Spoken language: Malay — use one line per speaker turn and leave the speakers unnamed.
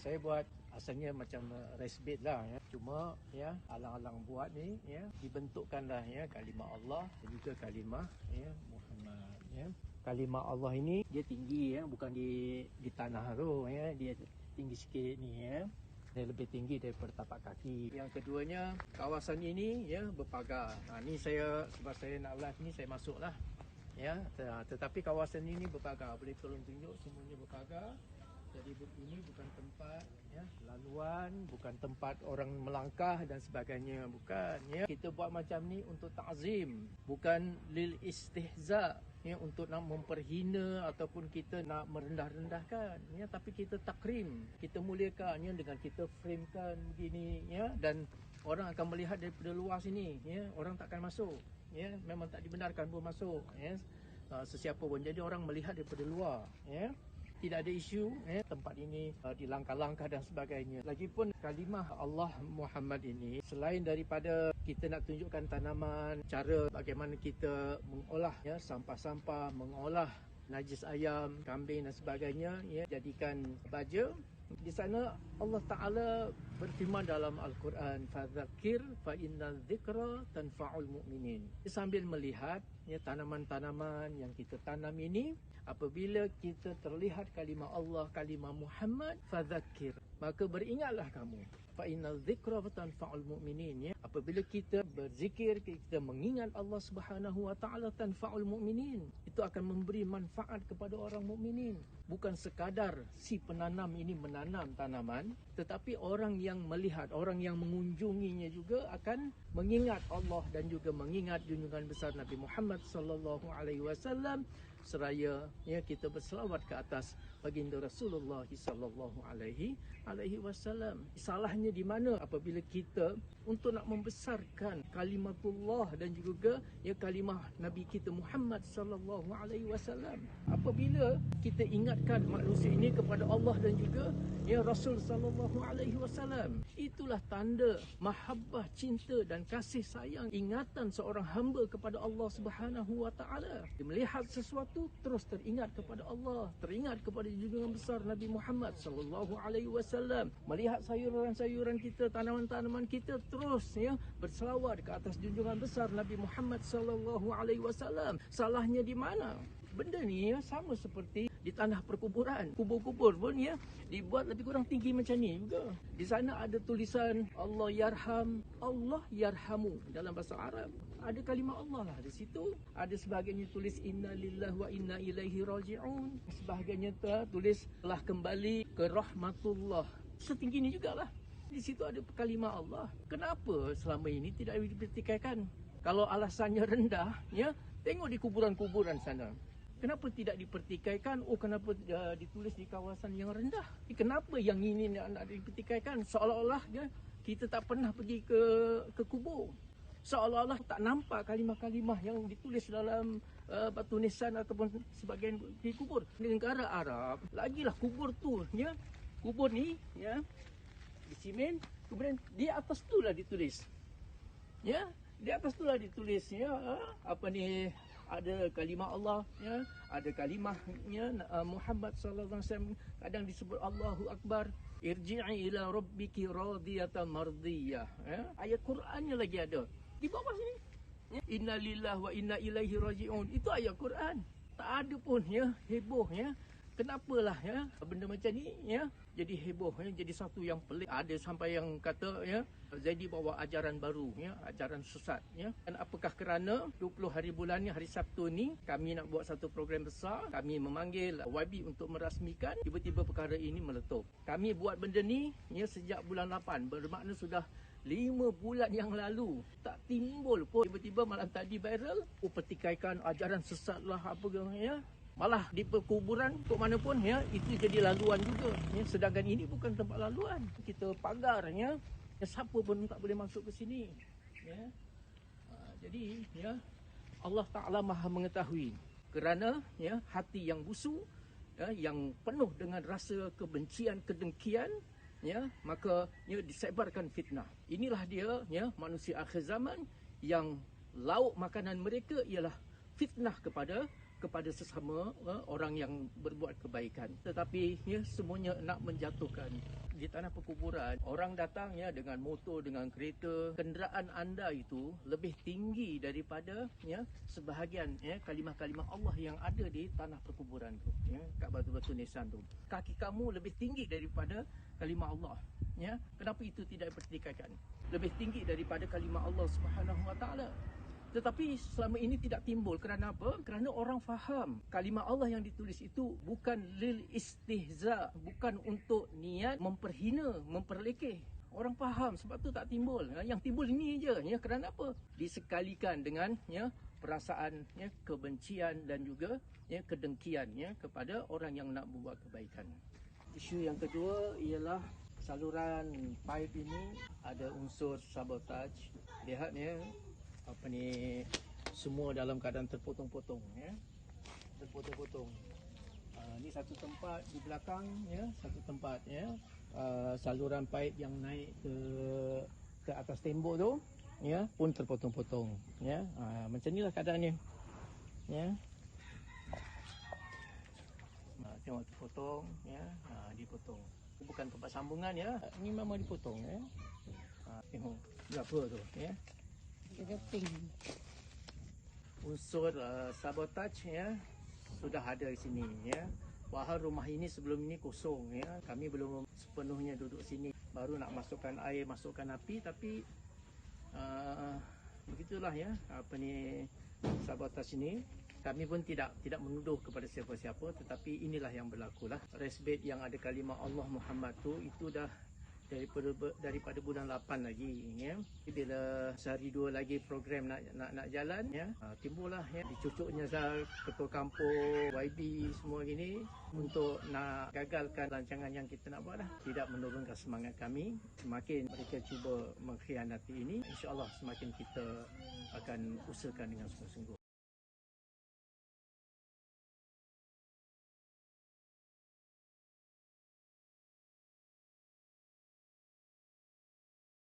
Saya buat asalnya macam race bed lah ya. Cuma ya alang-alang buat ni ya dibentukkanlah ya kalimah Allah dan juga kalimah ya Muhammad ya. Kalimah Allah ini dia tinggi ya, bukan di tanah tu ya, dia tinggi sikit ni ya. Dia lebih tinggi daripada tapak kaki. Yang keduanya, kawasan ini ya berpagar. Ni saya sebab saya nak live ni saya masuklah. Ya, tetapi kawasan ini berpagar. Boleh tolong tunjuk semuanya berpagar. Jadi ini bukan tempat ya laluan, bukan tempat orang melangkah dan sebagainya, bukan ya. Kita buat macam ni untuk ta'zim, bukan lil istihza ya, untuk nak memperhina ataupun kita nak merendah-rendahkan ya, tapi kita takrim, kita muliakan ya, dengan kita framekan begini ya, dan orang akan melihat daripada luar sini ya, orang takkan masuk ya, memang tak dibenarkan pun masuk ya, sesiapa pun. Jadi orang melihat daripada luar ya. Tidak ada isu tempat ini dilangkah-langkah dan sebagainya. Lagipun kalimah Allah Muhammad ini, selain daripada kita nak tunjukkan tanaman, cara bagaimana kita mengolah ya sampah-sampah, mengolah najis ayam, kambing dan sebagainya ya, jadikan baja. Di sana Allah Ta'ala berfirman dalam Al-Quran, fadzakir fa innal dzikra tanfa'ul mu'minin. Sambil melihat ya tanaman-tanaman yang kita tanam ini, apabila kita terlihat kalimah Allah, kalimah Muhammad, fadzakir, maka beringatlah kamu. Fa innal dzikra tanfa'ul mu'minin ya. Apabila kita berzikir, kita mengingat Allah Subhanahu wa taala, tanfa'ul mu'minin. Itu akan memberi manfaat kepada orang mukminin. Bukan sekadar si penanam ini menanam tanaman, tetapi orang yang melihat, orang yang mengunjunginya juga akan mengingat Allah dan juga mengingat junjungan besar Nabi Muhammad sallallahu alaihi wasallam, seraya ya kita berselawat ke atas baginda Rasulullah sallallahu alaihi wasallam. Salahnya di mana apabila kita untuk nak membesarkan kalimatullah dan juga ya kalimah Nabi kita Muhammad sallallahu alaihi wasallam, apabila kita ingatkan manusia ini kepada Allah dan juga ya Rasul sallallahu alaihi wasallam, itulah tanda mahabbah, cinta dan kasih sayang, ingatan seorang hamba kepada Allah Subhanahu wa taala. Dia melihat sesuatu terus teringat kepada Allah, teringat kepada junjungan besar Nabi Muhammad sallallahu alaihi wasallam. Melihat sayuran-sayuran kita, tanaman-tanaman kita, terus ya berselawat ke atas junjungan besar Nabi Muhammad sallallahu alaihi wasallam. Salahnya di mana? Benda ni ya sama seperti di tanah perkuburan. Kubur-kubur pun ya dibuat lebih kurang tinggi macam ni juga. Di sana ada tulisan Allah yarham, Allah yarhamu dalam bahasa Arab. Ada kalimah Allah lah di situ. Ada sebahagiannya tulis inna lillahi wa inna ilaihi raji'un. Sebahagiannya tulis telah kembali ke rahmatullah. Setinggi ni jugalah. Di situ ada kalimah Allah. Kenapa selama ini tidak dipertikaikan? Kalau alasannya rendah ya, tengok di kuburan-kuburan sana. Kenapa tidak dipertikaikan? Oh, kenapa ditulis di kawasan yang rendah? Kenapa yang ini nak dipertikaikan? Seolah-olah ya, kita tak pernah pergi ke kubur. Seolah-olah tak nampak kalimah-kalimah yang ditulis dalam batu nisan ataupun sebagian di kubur. Di negara Arab, lagilah kubur tu ya. Kubur ni ya di simen, kemudian di atas tu lah ditulis. Ya, di atas tu lah ditulis ya, apa ni, ada kalimah Allah ya, ada kalimahnya Muhammad sallallahu alaihi wasallam, kadang disebut Allahu akbar, irji'i ila rabbiki radiyatan mardiyah ya. Ayat Qurannya lagi ada di bawah sini ya. Inna lillahi wa inna ilaihi raji'un, itu ayat Quran. Tak ada pun ya heboh ya. Kenapalah ya benda macam ni ya jadi heboh ya, jadi satu yang pelik. Ada sampai yang kata ya Zaidi bawa ajaran baru ya, ajaran sesat ya. Dan apakah kerana 20 hari bulan ni, hari Sabtu ni, kami nak buat satu program besar, kami memanggil YB untuk merasmikan, tiba-tiba perkara ini meletup. Kami buat benda ni ya sejak bulan 8, bermakna sudah 5 bulan yang lalu, tak timbul pun. Tiba-tiba malam tadi viral, pertikaikan ajaran sesat lah apa ya. Malah di perkuburan ke mana pun ya, itu jadi laluan juga ya. Sedangkan ini bukan tempat laluan, kita pagar ya, siapa pun tak boleh masuk ke sini ya. Jadi ya Allah Ta'ala Maha mengetahui, kerana ya hati yang busuk ya, yang penuh dengan rasa kebencian, kedengkian ya, maka ya disebarkan fitnah. Inilah dia ya manusia akhir zaman yang lauk makanan mereka ialah fitnah kepada kepada sesama orang yang berbuat kebaikan. Tetapi ya, semuanya nak menjatuhkan. Di tanah perkuburan, orang datang ya dengan motor, dengan kereta, kenderaan anda itu lebih tinggi daripada ya sebahagian ya kalimah-kalimah Allah yang ada di tanah perkuburan tu, ya, kat batu-batu nisan tu. Kaki kamu lebih tinggi daripada kalimah Allah. Ya, kenapa itu tidak dipertikaikan? Lebih tinggi daripada kalimah Allah Subhanahu Wa Taala. Tetapi selama ini tidak timbul. Kerana apa? Kerana orang faham kalimah Allah yang ditulis itu bukan lil istihza, bukan untuk niat memperhina, memperlekeh. Orang faham, sebab tu tak timbul. Yang timbul ini je. Ya, kerana apa? Disekalikan dengan ya perasaan ya kebencian dan juga ya kedengkian ya kepada orang yang nak membuat kebaikan. Isu yang kedua ialah saluran pipe ini ada unsur sabotage. Lihat ya, apa ni, semua dalam keadaan terpotong-potong ya, terpotong-potong. Ni satu tempat di belakang ya, satu tempat ya, saluran pipe yang naik ke atas tembok tu ya pun terpotong-potong ya. Macam inilah keadaannya ya. Tengok terpotong ya, dipotong. Bukan tempat sambungan ya, ini memang dipotong ya. Tengok berapa tu ya. Keping. Unsur sabotage ya sudah ada di sini ya. Bahal rumah ini sebelum ini kosong ya. Kami belum sepenuhnya duduk sini. Baru nak masukkan air, masukkan api, tapi begitulah ya. Apa ni, sabotage ini. Kami pun tidak menuduh kepada siapa-siapa, tetapi inilah yang berlaku lah. Resbet yang ada kalimah Allah Muhammad tu itu dah daripada bulan 8 lagi ya. Bila sehari dua lagi program nak jalan ya, timbullah ya dicucuknya ketua kampung, YB semua gini untuk nak gagalkan rancangan yang kita nak buat lah. Tidak menurunkan semangat kami. Semakin mereka cuba mengkhianati ini, insya-Allah semakin kita akan usahakan dengan sungguh-sungguh.